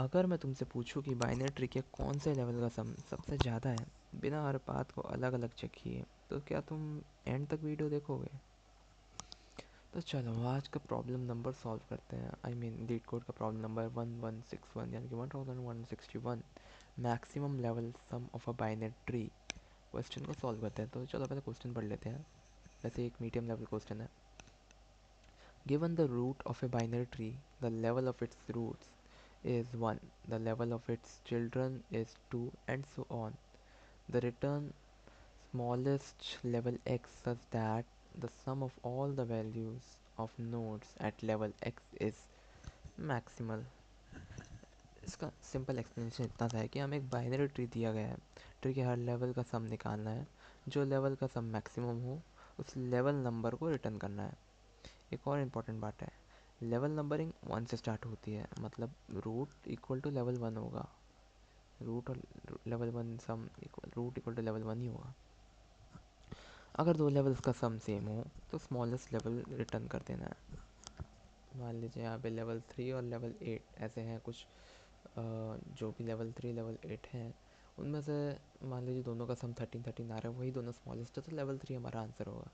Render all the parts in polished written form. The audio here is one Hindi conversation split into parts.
अगर मैं तुमसे पूछूं कि बाइनरी ट्री के कौन से लेवल का सम सबसे ज़्यादा है, बिना हर बात को अलग अलग चेक किए, तो क्या तुम एंड तक वीडियो देखोगे? तो चलो आज का प्रॉब्लम नंबर सॉल्व करते हैं। आई मीन लीड कोड का प्रॉब्लम नंबर 1161 यानी कि 1161, maximum level sum of a binary tree question को सॉल्व करते हैं। तो चलो पहले क्वेश्चन पढ़ लेते हैं। वैसे एक मीडियम लेवल क्वेश्चन है। Given the root of a binary tree, the level of its roots is 1, the level of its children is 2, and so on. The return smallest level x such that the sum of all the values of nodes at level x is maximal. इसका सिंपल एक्सप्लेनेशन इतना सा है कि हमें एक बाइनरी ट्री दिया गया है। ट्री के हर लेवल का सम निकालना है। जो लेवल का सम मैक्सिमम हो उस लेवल नंबर को रिटर्न करना है। एक और इम्पॉर्टेंट बात है, लेवल नंबरिंग 1 से स्टार्ट होती है, मतलब रूट इक्वल टू लेवल 1 होगा। रूट और level 1 sum equal root equal to level 1 ही होगा। अगर दो लेवल्स का सम सेम हो तो स्मॉलेस्ट लेवल रिटर्न कर देना है। मान लीजिए यहाँ पे लेवल 3 और लेवल 8 ऐसे हैं कुछ। जो भी लेवल 3 लेवल 8 हैं उनमें से मान लीजिए दोनों का सम 13 आ रहा है, वही दोनों स्मॉलेस्ट है, तो लेवल 3 हमारा आंसर होगा।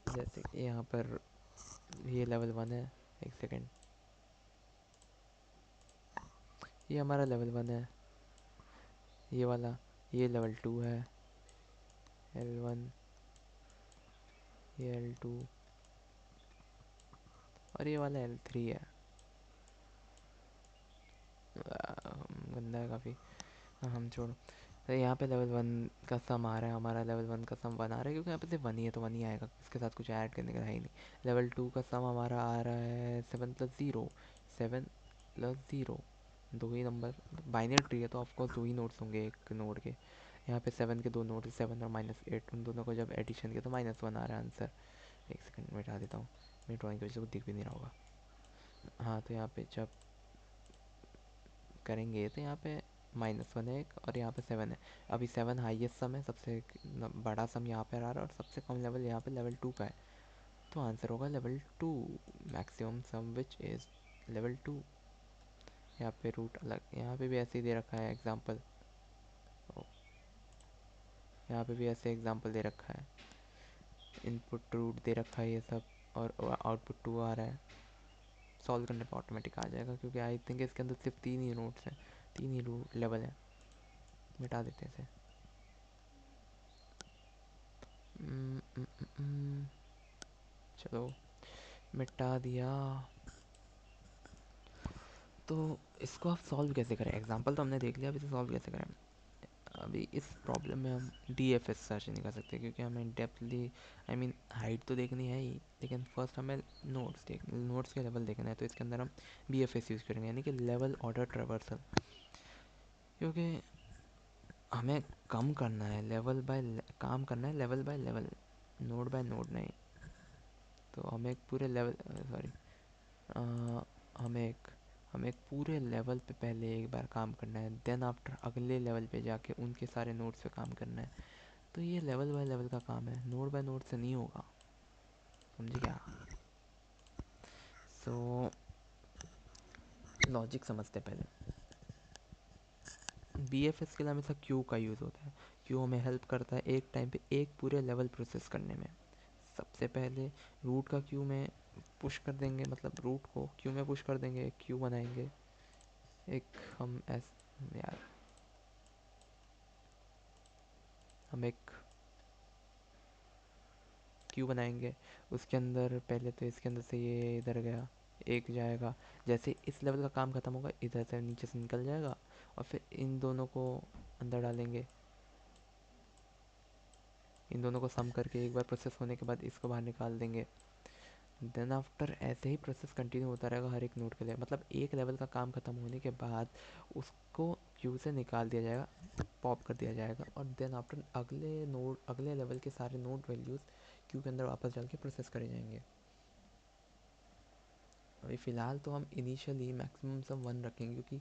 जैसे कि यहाँ पर ये लेवल 1 है। एक सेकेंड, ये हमारा लेवल 1 है। ये वाला ये लेवल 2 है, L1, ये L2 और ये वाला L3 है। गंदा है काफ़ी। हाँ, हम छोड़ो। तो यहाँ पे लेवल 1 का सम आ रहा है, हमारा लेवल 1 का सम 1 आ रहा है, क्योंकि यहाँ पे सिर्फ 1 ही है तो 1 ही आएगा, इसके साथ कुछ ऐड करने का है ही नहीं। लेवल 2 का सम हमारा आ रहा है 7 + 0, 7 + 0, दो ही नंबर। बाइनरी ट्री है तो ऑफकोर्स दो ही नोट्स होंगे एक नोड के। यहाँ पे 7 के दो नोट, 7 और -8, उन दोनों को जब एडिशन किया तो -1 आ रहा है आंसर। एक सेकंड मिटा देता हूँ, मेरी ड्राइंग की वजह से कुछ दिख भी नहीं रहा होगा। हाँ, तो यहाँ पे जब करेंगे तो यहाँ पे -1 है एक, और यहाँ पे 7 है। अभी 7 हाईएस्ट सम है, सबसे बड़ा सम यहाँ पे आ रहा है, और सबसे कम लेवल यहाँ पे लेवल 2 का है। तो आंसर होगा level 2, maximum some which is level 2। यहाँ पे रूट अलग, यहाँ पे भी ऐसे ही दे रखा है एग्जाम्पल। यहाँ पे भी ऐसे एग्जाम्पल दे रखा है, इनपुट रूट दे रखा है ये सब, और आउटपुट 2 आ रहा है। सॉल्व करने पर ऑटोमेटिक आ जाएगा, क्योंकि आई थिंक इसके अंदर सिर्फ 3 ही नोट्स हैं, 3 ही लेवल हैं। मिटा देते हैं इसे। चलो मिटा दिया। तो इसको आप सॉल्व कैसे करें? एग्जांपल तो हमने देख लिया, अब इसे सॉल्व कैसे करें? अभी इस प्रॉब्लम में हम डी एफ एस सर्च नहीं कर सकते, क्योंकि हमें डेप्थली आई मीन हाइट तो देखनी है ही, लेकिन फर्स्ट हमें नोट्स के लेवल देखना है। तो इसके अंदर हम बी एफ एस यूज़ करेंगे, यानी कि लेवल ऑर्डर ट्रेवर्सल, क्योंकि हमें कम करना है, काम करना है level by level, node by node नहीं। तो हमें एक पूरे लेवल सॉरी हमें एक हमें एक पूरे लेवल पे पहले एक बार काम करना है, देन आफ्टर अगले लेवल पे जाके उनके सारे नोड्स पे काम करना है। तो ये लेवल बाय लेवल का काम है, नोड बाय नोड से नहीं होगा। समझे क्या? सो लॉजिक समझते पहले। बी एफ एस के लिए हमेशा क्यू का यूज़ होता है। क्यू हमें हेल्प करता है एक टाइम पे एक पूरे लेवल प्रोसेस करने में। सबसे पहले रूट का क्यू में पुश कर देंगे, मतलब रूट को क्यू में पुश कर देंगे, एक क्यू बनाएंगे। एक हम एस यार हम एक क्यू बनाएंगे। उसके अंदर पहले तो इसके अंदर से ये इधर गया, एक जाएगा। जैसे इस लेवल का काम खत्म होगा इधर से नीचे से निकल जाएगा, और फिर इन दोनों को अंदर डालेंगे। इन दोनों को सम करके एक बार प्रोसेस होने के बाद इसको बाहर निकाल देंगे। देन आफ्टर ऐसे ही प्रोसेस कंटिन्यू होता रहेगा हर एक नोड के लिए, मतलब एक लेवल का काम खत्म होने के बाद उसको क्यू से निकाल दिया जाएगा, पॉप कर दिया जाएगा, और देन आफ्टर अगले लेवल के सारे नोड वैल्यूज़ क्यू के अंदर वापस डाल के प्रोसेस करे जाएंगे। अभी फ़िलहाल तो हम इनिशियली मैक्सिमम सम 1 रखेंगे, क्योंकि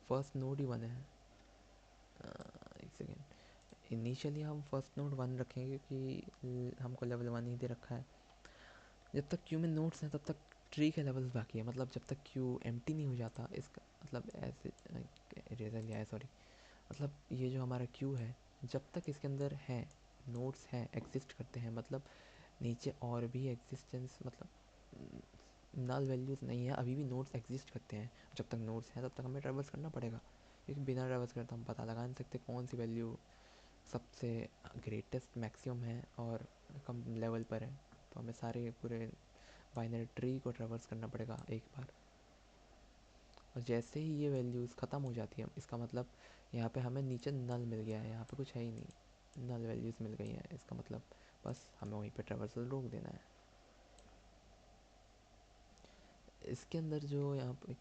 फर्स्ट नोड ही 1 है। एक सेकेंड, इनिशियली हम फर्स्ट नोड 1 रखेंगे, क्योंकि हमको लेवल 1 ही दे रखा है। जब तक क्यू में नोड्स हैं तब तक ट्री के लेवल्स बाकी है, मतलब जब तक क्यू एम्प्टी नहीं हो जाता, इसका मतलब ऐसे इरेजर लिया है सॉरी, मतलब ये जो हमारा क्यू है, जब तक इसके अंदर है नोड्स हैं, एग्जिस्ट करते हैं, मतलब नीचे और भी एग्जिस्टेंस, मतलब नल वैल्यूज़ नहीं है, अभी भी नोड्स एग्जिस्ट करते हैं। जब तक नोड्स हैं तब तक हमें ट्रेवर्स करना पड़ेगा, क्योंकि बिना ट्रेवर्स करते हम पता लगा नहीं सकते कौन सी वैल्यू सबसे ग्रेटेस्ट मैक्सिमम है और कम लेवल पर है। तो हमें सारे पूरे बाइनरी ट्री को ट्रेवर्स करना पड़ेगा एक बार। और जैसे ही ये वैल्यूज़ ख़त्म हो जाती है, इसका मतलब यहाँ पे हमें नीचे नल मिल गया है, यहाँ पे कुछ है ही नहीं, नल वैल्यूज़ मिल गई हैं, इसका मतलब बस हमें वहीं पे ट्रेवर्सल रोक देना है। इसके अंदर जो यहाँ पे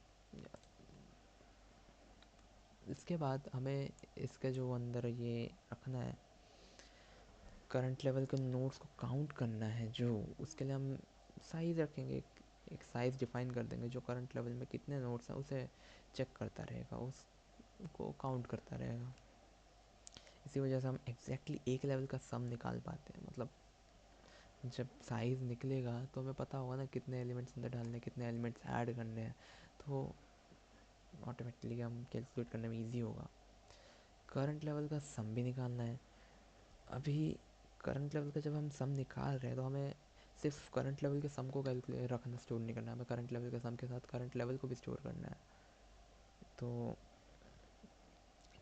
इसके बाद हमें इसके जो अंदर ये रखना है, करंट लेवल के नोड्स को काउंट करना है, जो उसके लिए हम साइज़ रखेंगे, एक साइज़ डिफाइन कर देंगे जो करंट लेवल में कितने नोड्स हैं उसे चेक करता रहेगा, उसको काउंट करता रहेगा। इसी वजह से हम एग्जैक्टली एक लेवल का सम निकाल पाते हैं, मतलब जब साइज़ निकलेगा तो हमें पता होगा ना कितने एलिमेंट्स अंदर डालने हैं, कितने एलिमेंट्स ऐड करने हैं, तो ऑटोमेटिकली हम कैलकुलेट करने में ईजी होगा। करंट लेवल का सम भी निकालना है। अभी करंट लेवल का जब हम सम निकाल रहे हैं तो हमें सिर्फ करंट लेवल के सम को कैलकुलेट रखना, स्टोर नहीं करना, हमें करंट लेवल के सम के साथ करंट लेवल को भी स्टोर करना है। तो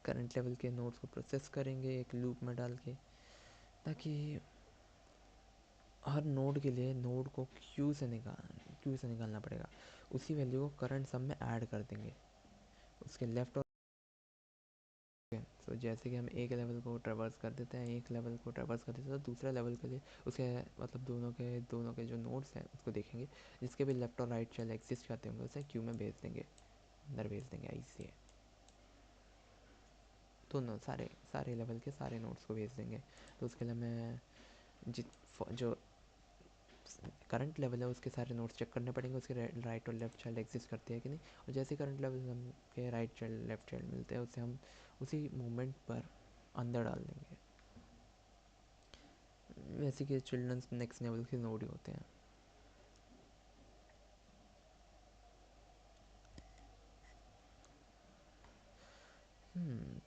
करंट लेवल के नोड्स को प्रोसेस करेंगे एक लूप में डाल के, ताकि हर नोड के लिए नोड को क्यू से निकालना पड़ेगा, उसी वैल्यू को करंट सम में ऐड कर देंगे उसके लेफ्ट और तो जैसे कि हम एक लेवल को ट्रेवर्स कर देते हैं, एक लेवल को ट्रेवर्स कर देते हैं, तो दूसरे लेवल के लिए उसके मतलब दोनों के जो नोड्स हैं उसको देखेंगे, जिसके भी लेफ्ट और राइट चाइल्ड एग्जिस्ट करते होंगे उसे क्यू में भेज देंगे, अंदर भेज देंगे ऐसे दोनों सारे सारे लेवल के सारे नोड्स को भेज देंगे। तो उसके लिए मैं जो करंट लेवल है उसके सारे नोट्स चेक करने पड़ेंगे, उसके राइट और लेफ्ट चाइल्ड एग्जिस्ट करते हैं कि नहीं, और जैसे करंट लेवल हम के राइट चाइल्ड लेफ्ट चाइल्ड मिलते हैं उसे हम उसी मोमेंट पर अंदर डाल देंगे। वैसे कि चिल्ड्रंस नेक्स्ट लेवल के नोड ही होते हैं।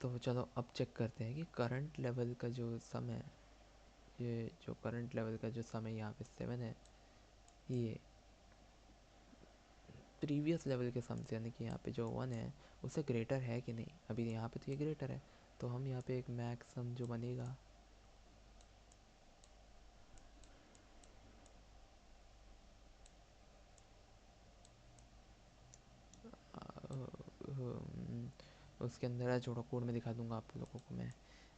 तो चलो अब चेक करते हैं कि करंट लेवल का जो सम है, ये जो करंट लेवल का जो सम है यहाँ पे 7 है, ये प्रीवियस लेवल के सम से यानी कि यहाँ पे जो 1 है उससे ग्रेटर है कि नहीं। अभी यहाँ पे तो ये ग्रेटर है, तो हम यहाँ पे एक मैक्स सम जो बनेगा उसके अंदर है, छोड़ो कोड में दिखा दूंगा आप लोगों को मैं,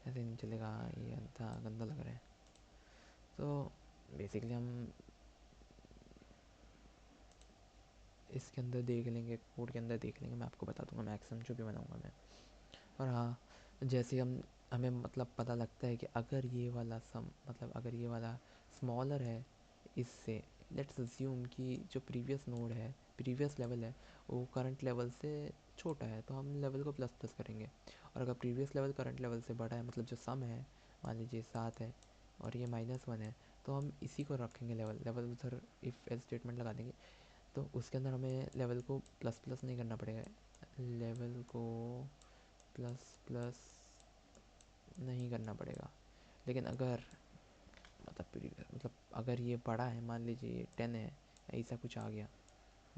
ऐसे नहीं चलेगा, ये अंधा गंदा लग रहा है। तो बेसिकली हम इसके अंदर देख लेंगे, कोड के अंदर देख लेंगे, मैं आपको बता दूंगा मैक्सिमम जो भी बनाऊंगा मैं। और हाँ, जैसे हमें मतलब पता लगता है कि अगर ये वाला सम मतलब अगर ये वाला स्मॉलर है इससे, लेट्स अज्यूम कि जो प्रीवियस नोड है, प्रीवियस लेवल है, वो करंट लेवल से छोटा है, तो हम लेवल को प्लस प्लस करेंगे। और अगर प्रीवियस लेवल करंट लेवल से बड़ा है, मतलब जो सम है मान लीजिए 7 है और ये -1 है, तो हम इसी को रखेंगे लेवल लेवल उधर इफ़ एल्स स्टेटमेंट लगा देंगे। तो उसके अंदर हमें लेवल को प्लस प्लस नहीं करना पड़ेगा, लेवल को प्लस प्लस नहीं करना पड़ेगा। लेकिन अगर मतलब अगर ये बड़ा है, मान लीजिए ये 10 है, ऐसा कुछ आ गया,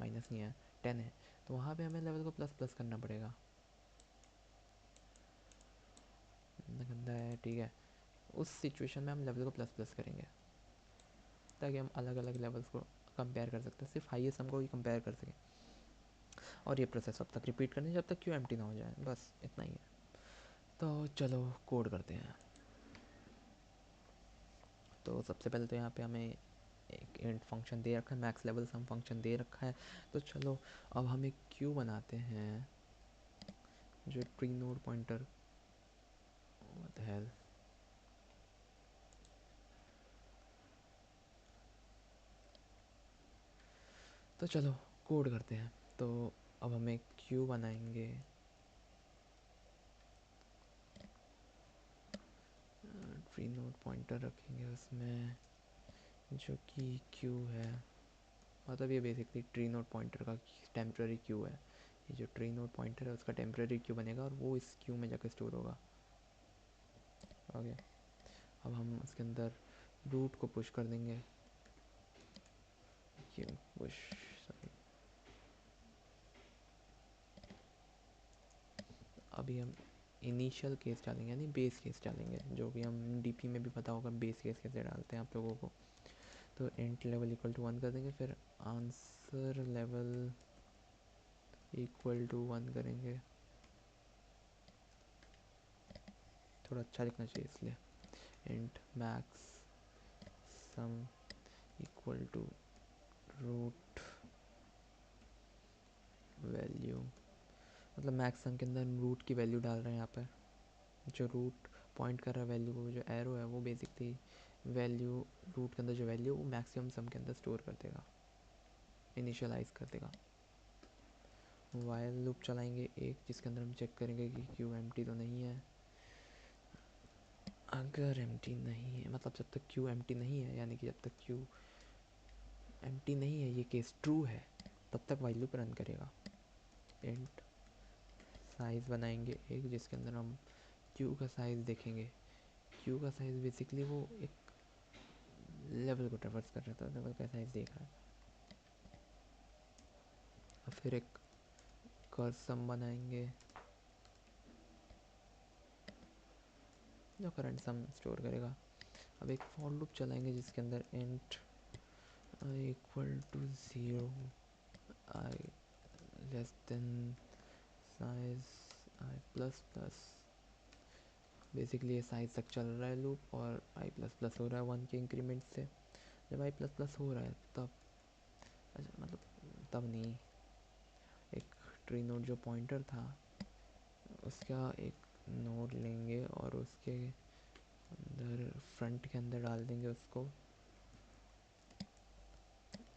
माइनस नहीं है 10 है, तो वहाँ पे हमें लेवल को प्लस प्लस करना पड़ेगा। गंदा है, ठीक है, उस सिचुएशन में हम लेवल को प्लस प्लस करेंगे, ताकि हम अलग अलग लेवल्स को कंपेयर कर सकते हैं, सिर्फ हाईएस्ट हम को ही कंपेयर कर सकें। और ये प्रोसेस अब तक रिपीट करनी जब तक क्यू एम्प्टी ना हो जाए, बस इतना ही है। तो चलो कोड करते हैं। तो सबसे पहले तो यहाँ पे हमें एक इंट फंक्शन दे रखा है, मैक्स लेवल सम फंक्शन दे रखा है। तो चलो अब हम एक क्यू बनाते हैं जो tree node pointer, what the hell. तो चलो कोड करते हैं। तो अब हम एक क्यू बनाएंगे, ट्री नोड पॉइंटर रखेंगे उसमें जो कि क्यू है, मतलब ये बेसिकली ट्री नोड पॉइंटर का टेम्प्रेरी क्यू है। ये जो ट्री नोड पॉइंटर है उसका टेम्प्रेरी क्यू बनेगा और वो इस क्यू में जाकर स्टोर होगा। ओके, अब हम उसके अंदर रूट को पुश कर देंगे। Q push, sorry. अभी हम इनिशियल केस डालेंगे यानी बेस केस डालेंगे, जो भी हम डीपी में भी पता होगा बेस केस कैसे डालते हैं आप लोगों को। तो इंट लेवल इक्वल टू 1 कर देंगे, फिर आंसर लेवल इक्वल टू 1 करेंगे। थोड़ा अच्छा लिखना चाहिए इसलिए। Int max sum equal to root value, मतलब मैक्स सम के अंदर रूट की वैल्यू डाल रहे हैं यहाँ पर। जो रूट पॉइंट कर रहा है वैल्यू को, जो एरो है वो बेसिकली वैल्यू, रूट के अंदर जो वैल्यू वो मैक्सिमम सम के अंदर स्टोर कर देगा, इनिशियलाइज कर देगा। वाइल लूप चलाएंगे एक, जिसके अंदर हम चेक करेंगे कि क्यू एम्प्टी तो नहीं है। अगर एम्प्टी नहीं है, मतलब जब तक क्यू एम्प्टी नहीं है, यानी कि जब तक क्यू एम्प्टी नहीं है, ये केस ट्रू है, तब तक वाइल लूप रन करेगा। इंट साइज़ बनाएंगे एक, जिसके अंदर हम क्यू का साइज़ देखेंगे। क्यू का साइज़ बेसिकली वो एक लेवल को ट्रेवर्स कर रहा था, लेवल का साइज़ देख रहा है। और फिर एक कर्सम बनाएंगे जो करंट सम स्टोर करेगा। अब एक फॉर लूप चलाएंगे जिसके अंदर int i equal to 0, i less than size i plus plus. Basically ये साइज तक चल रहा है लूप और आई प्लस प्लस हो रहा है 1 के इंक्रीमेंट से। जब आई प्लस प्लस हो रहा है तब, अच्छा मतलब तब नहीं, एक ट्री नोड जो पॉइंटर था उसका एक नोड लेंगे और उसके अंदर फ्रंट के अंदर डाल देंगे उसको,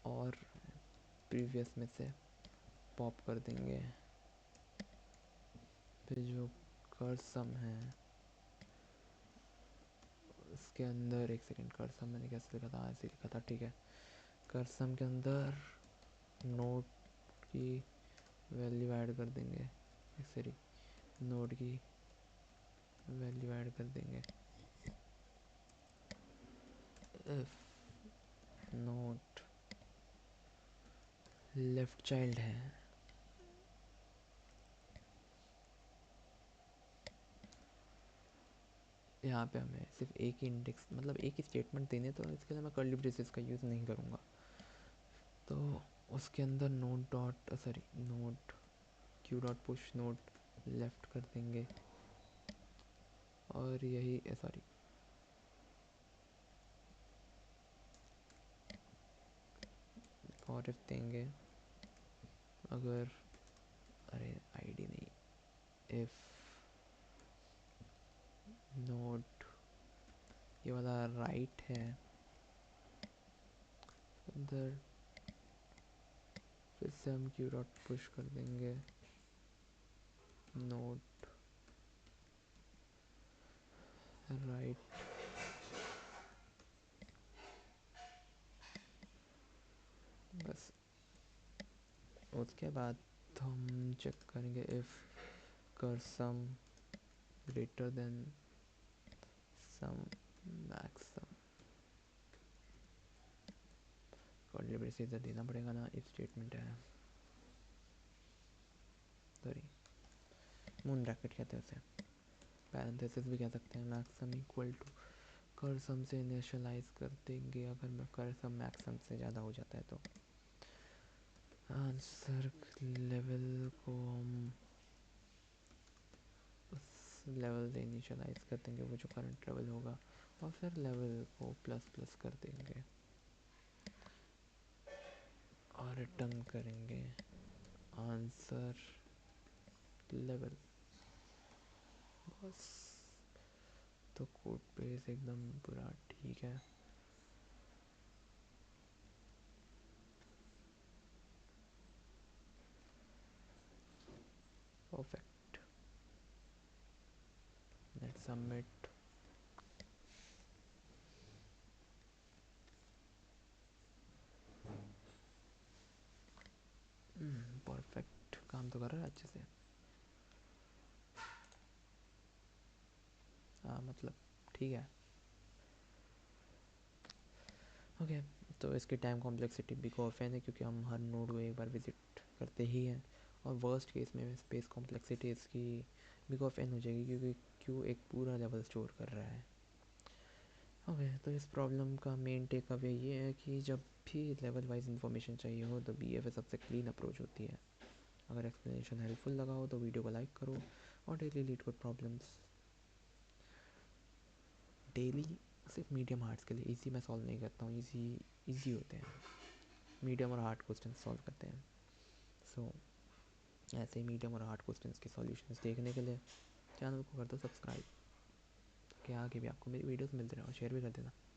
और प्रीवियस में से पॉप कर देंगे। फिर जो कर्सम है उसके अंदर, एक सेकेंड, कर्सम मैंने कैसे लिखा था, ऐसे लिखा था, ठीक है। कर्सम के अंदर नोड की वैल्यू ऐड कर देंगे, सॉरी, नोड की वैल्यू ऐड कर देंगे। इफ नोड लेफ्ट चाइल्ड है, यहाँ पे हमें सिर्फ एक ही इंडेक्स, मतलब एक ही स्टेटमेंट देने, तो इसके लिए मैं कर्ली ब्रेसेस का यूज़ नहीं करूँगा। तो उसके अंदर node dot, sorry, node Q dot push node left कर देंगे, और यही, सॉरी, और इफ देंगे अगर, अरे आईडी नहीं, इफ नोड ये वाला राइट है अंदर, फिर से हम क्यू डॉट पुश कर देंगे नोड राइट, बस। उसके बाद हम चेक करेंगे if cursum greater than sum max sum. Curly braces इधर देना पड़ेगा ना, इफ स्टेटमेंट है, सॉरी, मून ब्रैकेट कहते हैं उसे, पैरेंथेसिस भी कह सकते हैं। मैक्सम इक्वल टू कर्सम से इनिशियलाइज कर देंगे, अगर मैं कर्सम मैक्सम से ज़्यादा हो जाता है तो आंसर लेवल को हम उस लेवल से इनिशियलाइज कर देंगे, वो जो करंट लेवल होगा, और फिर लेवल को प्लस प्लस कर देंगे और रिटर्न करेंगे आंसर लेवल, बस। तो कोड बेस एकदम पूरा ठीक है। Perfect, let's submit. परफेक्ट काम तो कर रहा है अच्छे से। हाँ मतलब ठीक है। ओके, तो इसकी time complexity big of n है क्योंकि हम हर नोड को एक बार विजिट करते ही हैं। और वर्स्ट केस में स्पेस कॉम्प्लेक्सिटी इसकी बिग ऑफ एन हो जाएगी क्योंकि क्यू एक पूरा लेवल स्टोर कर रहा है। ओके, तो इस प्रॉब्लम का मेन टेक अवे ये है कि जब भी लेवल वाइज इंफॉर्मेशन चाहिए हो तो बी एफ ए सबसे क्लीन अप्रोच होती है। अगर एक्सप्लेनेशन हेल्पफुल लगा हो तो वीडियो को लाइक करो और daily leet code problems daily सिर्फ मीडियम हार्ट्स के लिए इजी मैं सॉल्व नहीं करता हूँ, इजी इजी होते हैं, मीडियम और हार्ड क्वेश्चन सॉल्व करते हैं। सो ऐसे ही मीडियम और हार्ड क्वेश्चंस के सॉल्यूशंस देखने के लिए चैनल को कर दो सब्सक्राइब, कि आगे भी आपको मेरी वीडियोस मिलते रहें और शेयर भी कर देना।